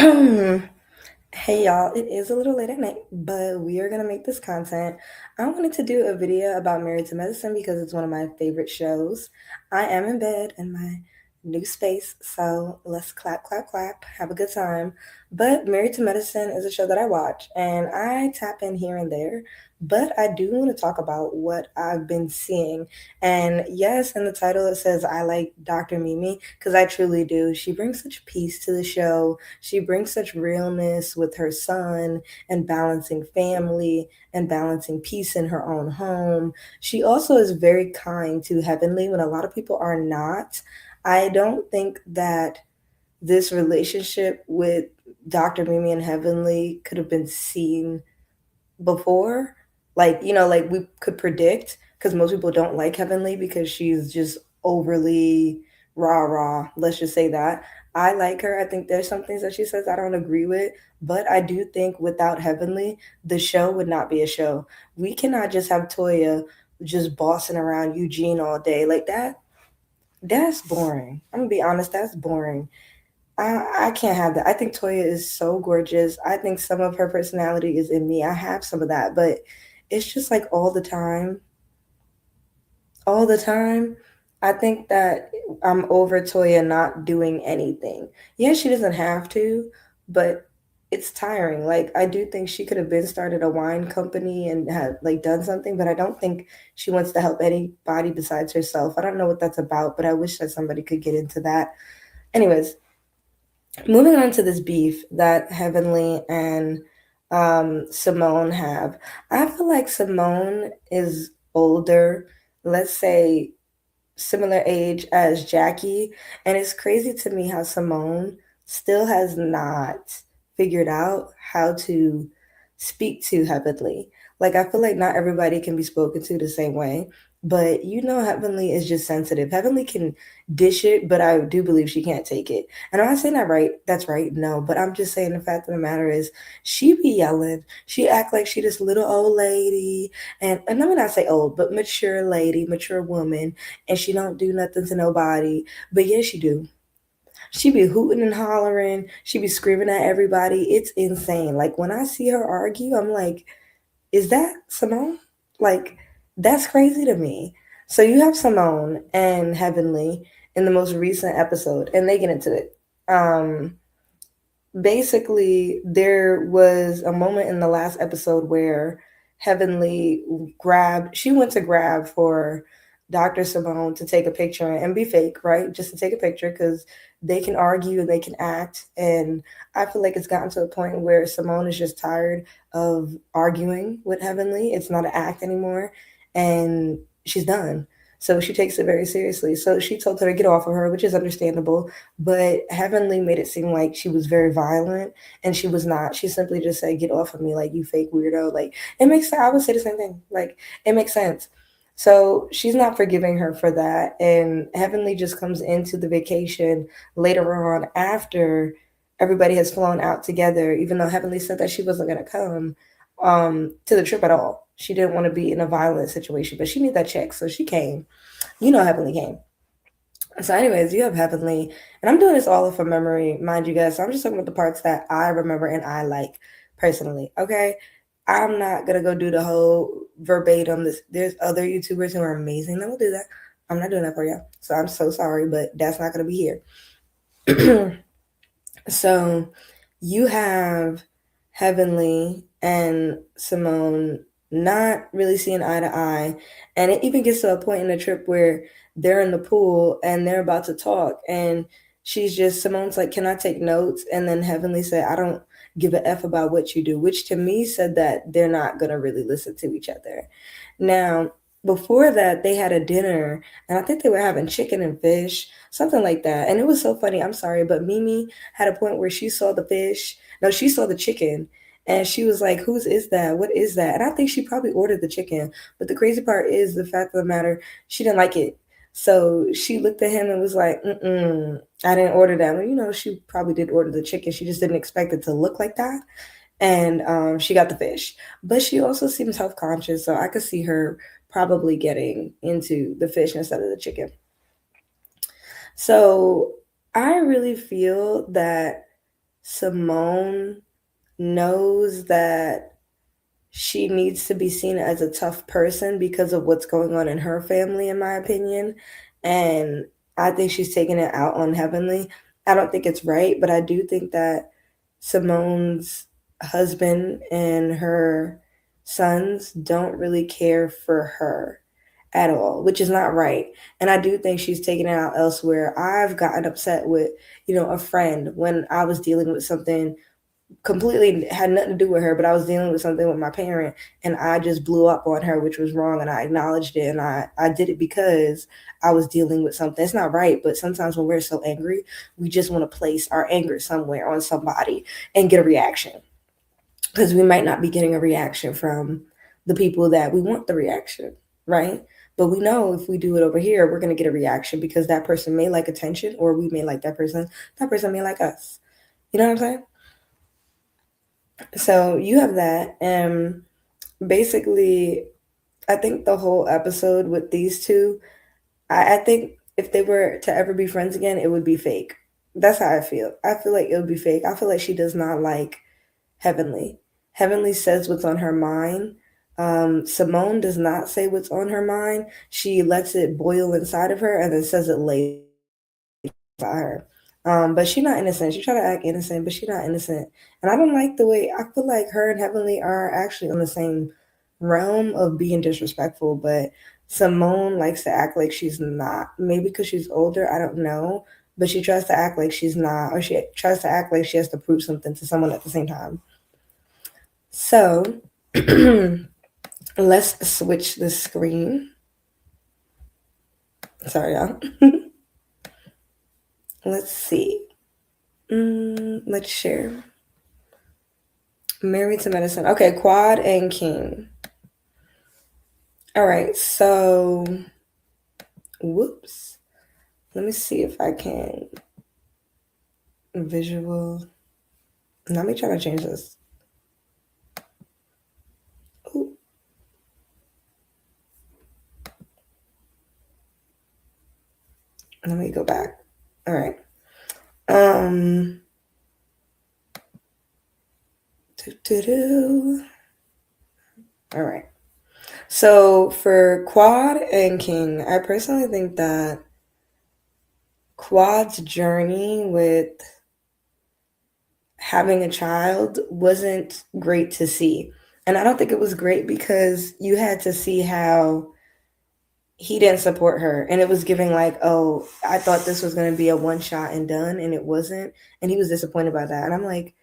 Hey y'all, it is a little late at night, but we are gonna make this content. I wanted to do a video about Married to Medicine because it's one of my favorite shows. I am in bed in my new space, so let's clap, clap, clap, have a good time. But Married to Medicine is a show that I watch and I tap in here and there, but I do want to talk about what I've been seeing. And yes, in the title it says I like Dr. Mimi because I truly do. She brings such peace to the show. She brings such realness with her son and balancing family and balancing peace in her own home. She also is very kind to Heavenly when a lot of people are not. I don't think that this relationship with Dr. Mimi and Heavenly could have been seen before. Like we could predict because most people don't like Heavenly because she's just overly rah rah. Let's just say that. I like her. I think there's some things that she says I don't agree with, but I do think without Heavenly, the show would not be a show. We cannot just have Toya just bossing around Eugene all day like that. That's boring. I'm gonna be honest, that's boring. I can't have that. I think Toya is so gorgeous. I think some of her personality is in me. I have some of that, but it's just like all the time. All the time. I think that I'm over Toya not doing anything. Yeah, she doesn't have to, but it's tiring. Like I do think she could have been started a wine company and had like done something, but I don't think she wants to help anybody besides herself. I don't know what that's about, but I wish that somebody could get into that. Anyways, moving on to this beef that Heavenly and Simone have. I feel like Simone is older, let's say similar age as Jackie, and it's crazy to me how Simone still has not figured out how to speak to Heavenly. Like I feel like not everybody can be spoken to the same way, but Heavenly is just sensitive. Heavenly can dish it, but I do believe she can't take it. And I'm not saying that right, that's right, no, but I'm just saying the fact of the matter is she be yelling. She act like she this little old lady, and let me not say old, but mature lady, mature woman, and she don't do nothing to nobody. But yes, she do. She be hooting and hollering. She be screaming at everybody. It's insane. Like when I see her argue, I'm like, is that Simone? Like, that's crazy to me. So you have Simone and Heavenly in the most recent episode, and they get into it. Um, Basically, there was a moment in the last episode where Heavenly she went to grab for Dr. Simone to take a picture and be fake, right? Just to take a picture because they can argue and they can act. And I feel like it's gotten to a point where Simone is just tired of arguing with Heavenly. It's not an act anymore. And she's done. So she takes it very seriously. So she told her to get off of her, which is understandable. But Heavenly made it seem like she was very violent, and she was not. She simply just said, "Get off of me, like you fake weirdo." Like it makes sense. I would say the same thing. Like it makes sense. So she's not forgiving her for that, and Heavenly just comes into the vacation later on after everybody has flown out together. Even though Heavenly said that she wasn't going to come to the trip at all, she didn't want to be in a violent situation, but she needed that check, so she came. Heavenly came. So, anyways, you have Heavenly, and I'm doing this all from memory, mind you guys. So I'm just talking about the parts that I remember and I like personally. Okay, I'm not gonna go do the whole verbatim. There's other YouTubers who are amazing that will do that. I'm not doing that for you, so I'm so sorry, but that's not gonna be here. So, you have Heavenly and Simone not really seeing eye to eye. And it even gets to a point in the trip where they're in the pool and they're about to talk. And Simone's like, "Can I take notes?" And then Heavenly said, "I don't give a F about what you do," which to me said that they're not going to really listen to each other. Now, before that, they had a dinner, and I think they were having chicken and fish, something like that. And it was so funny. I'm sorry, but Mimi had a point where she saw the fish. No, she saw the chicken. And she was like, "Whose is that? What is that?" And I think she probably ordered the chicken. But the crazy part is the fact of the matter, she didn't like it. So she looked at him and was like, I didn't order that. Well, she probably did order the chicken. She just didn't expect it to look like that. And she got the fish. But she also seems health conscious. So I could see her probably getting into the fish instead of the chicken. So I really feel that Simone knows that she needs to be seen as a tough person because of what's going on in her family, in my opinion. And I think she's taking it out on Heavenly. I don't think it's right, but I do think that Simone's husband and her sons don't really care for her at all, which is not right. And I do think she's taking it out elsewhere. I've gotten upset with, a friend when I was dealing with something completely had nothing to do with her, but I was dealing with something with my parent and I just blew up on her, which was wrong. And I acknowledged it and I did it because I was dealing with something. It's not right, but sometimes when we're so angry, we just want to place our anger somewhere on somebody and get a reaction because we might not be getting a reaction from the people that we want the reaction, right? But we know if we do it over here, we're going to get a reaction because that person may like attention or we may like that person may like us. You know what I'm saying? So you have that. And basically, I think the whole episode with these two, I think if they were to ever be friends again, it would be fake. That's how I feel. I feel like it would be fake. I feel like she does not like Heavenly. Heavenly says what's on her mind. Simone does not say what's on her mind. She lets it boil inside of her and then says it later by her. But she's not innocent. She try to act innocent, but she's not innocent. And I don't like the way I feel like her and Heavenly are actually on the same realm of being disrespectful, but Simone likes to act like she's not. Maybe because she's older, I don't know. But she tries to act like she's not, or she tries to act like she has to prove something to someone at the same time. So let's switch the screen. Sorry, y'all. Let's see. Let's share. Married to Medicine. Okay, Quad and King. All right, so whoops. Let me see if I can visual. Let me try to change this. Ooh. Let me go back. All right. Um. All right. So for Quad and King, I personally think that Quad's journey with having a child wasn't great to see. And I don't think it was great because you had to see how he didn't support her. And it was giving like, oh, I thought this was going to be a one shot and done. And it wasn't. And he was disappointed by that. And I'm like,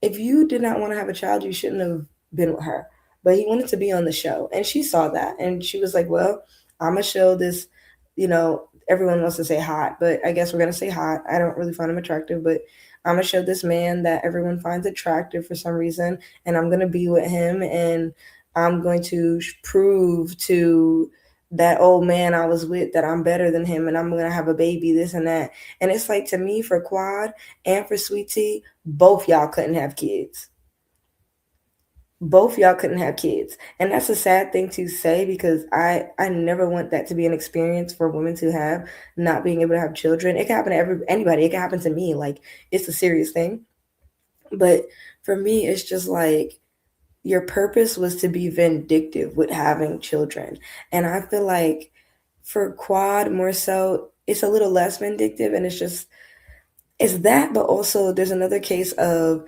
if you did not want to have a child, you shouldn't have been with her. But he wanted to be on the show. And she saw that. And she was like, well, I'm going to show this, everyone wants to say hot, but I guess we're going to say hot. I don't really find him attractive, but I'm going to show this man that everyone finds attractive for some reason. And I'm going to be with him. And I'm going to prove to that old man I was with that I'm better than him and I'm going to have a baby, this and that. And it's like, to me, for Quad and for Sweet Tea, both y'all couldn't have kids. Both y'all couldn't have kids. And that's a sad thing to say because I never want that to be an experience for women to have, not being able to have children. It can happen to anybody. It can happen to me. Like, it's a serious thing. But for me, it's just like your purpose was to be vindictive with having children. And I feel like for Quad more so, it's a little less vindictive and it's that, but also there's another case of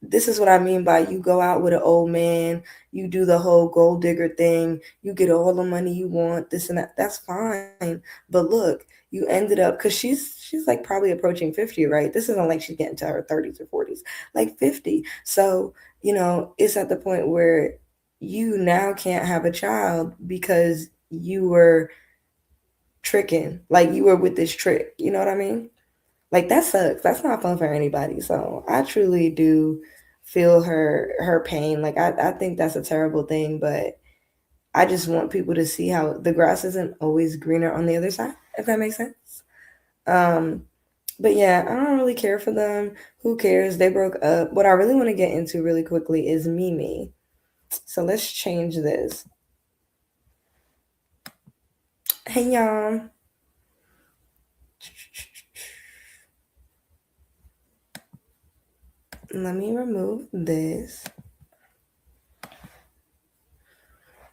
this is what I mean by you go out with an old man, you do the whole gold digger thing, you get all the money you want, this and that. That's fine. But look, you ended up because she's like probably approaching 50, right? This isn't like she's getting to her 30s or 40s, like 50. So, it's at the point where you now can't have a child because you were tricking, like you were with this trick. You know what I mean? Like that sucks. That's not fun for anybody. So I truly do feel her pain. Like I think that's a terrible thing, but I just want people to see how the grass isn't always greener on the other side, if that makes sense. Um, but yeah, I don't really care for them. Who cares? They broke up. What I really want to get into really quickly is MiMi. So let's change this. Hey y'all. Let me remove this.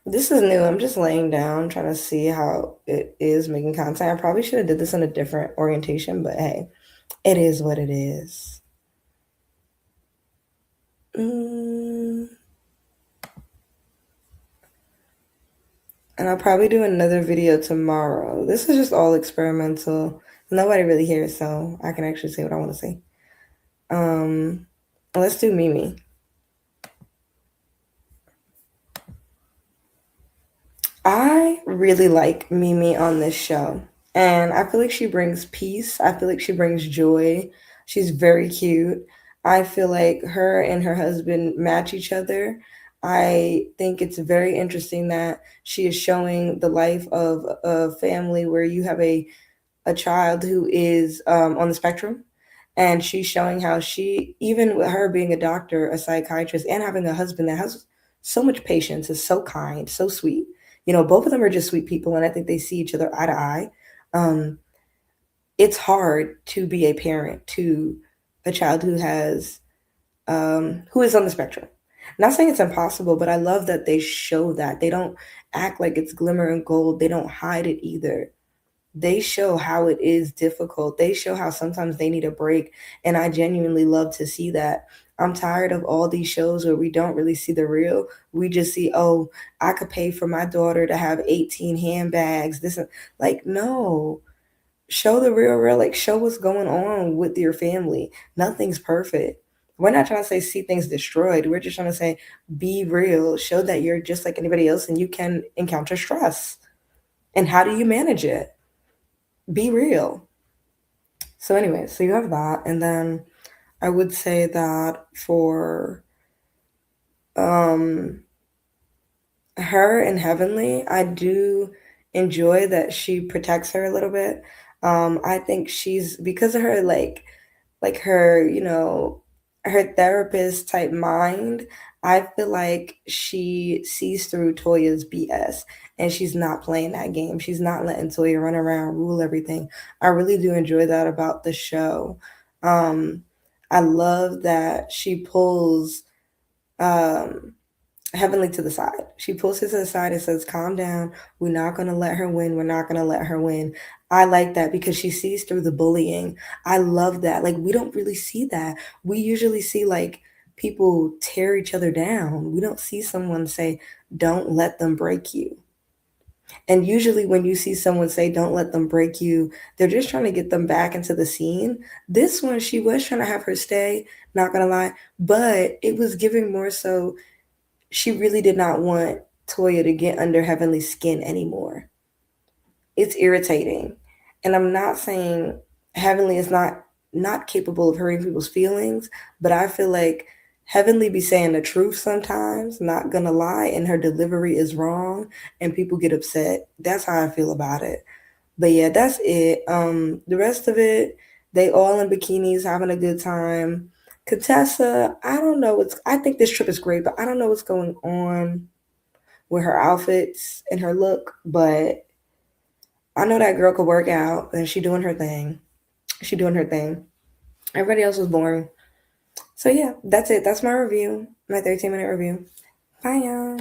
This is new. I'm just laying down, trying to see how it is making content. I probably should have did this in a different orientation, but hey, it is what it is. And I'll probably do another video tomorrow. This is just all experimental. Nobody really here, so I can actually say what I want to say. Let's do MiMi. I really like MiMi on this show. And I feel like she brings peace. I feel like she brings joy. She's very cute. I feel like her and her husband match each other. I think it's very interesting that she is showing the life of a family where you have a child who is on the spectrum. And she's showing how she, even with her being a doctor, a psychiatrist, and having a husband that has so much patience, is so kind, so sweet. Both of them are just sweet people, and I think they see each other eye to eye. Um, it's hard to be a parent to a child who is on the spectrum. Not saying it's impossible, but I love that they show that. They don't act like it's glimmer and gold. They don't hide it either. They show how it is difficult. They show how sometimes they need a break. And I genuinely love to see that. I'm tired of all these shows where we don't really see the real. We just see, oh, I could pay for my daughter to have 18 handbags. This, like, no. Show the real, like, show what's going on with your family. Nothing's perfect. We're not trying to say see things destroyed. We're just trying to say be real. Show that you're just like anybody else and you can encounter stress. And how do you manage it? Be real. So anyway, so you have that, and then I would say that for um her and Heavenly, I do enjoy that she protects her a little bit. I think she's because of her like her, her therapist type mind, I feel like she sees through Toya's BS and she's not playing that game. She's not letting Toya run around, rule everything. I really do enjoy that about the show. Um, I love that she pulls um Heavenly to the side. She pulls her to the side and says, calm down. We're not going to let her win. We're not going to let her win. I like that because she sees through the bullying. I love that. Like, we don't really see that. We usually see, like, people tear each other down. We don't see someone say, don't let them break you. And usually, when you see someone say, don't let them break you, they're just trying to get them back into the scene. This one, she was trying to have her stay, not gonna lie, but it was giving more so she really did not want Toya to get under Heavenly's skin anymore. It's irritating. And I'm not saying Heavenly is not capable of hurting people's feelings, but I feel like Heavenly be saying the truth sometimes, not gonna lie, and her delivery is wrong and people get upset. That's how I feel about it. But yeah, that's it. The rest of it, they all in bikinis having a good time. Contessa, I don't know I think this trip is great, but I don't know what's going on with her outfits and her look, but I know that girl could work out and she doing her thing. She doing her thing. Everybody else was boring. So yeah, that's it. That's my review. My 13-minute review. Bye y'all.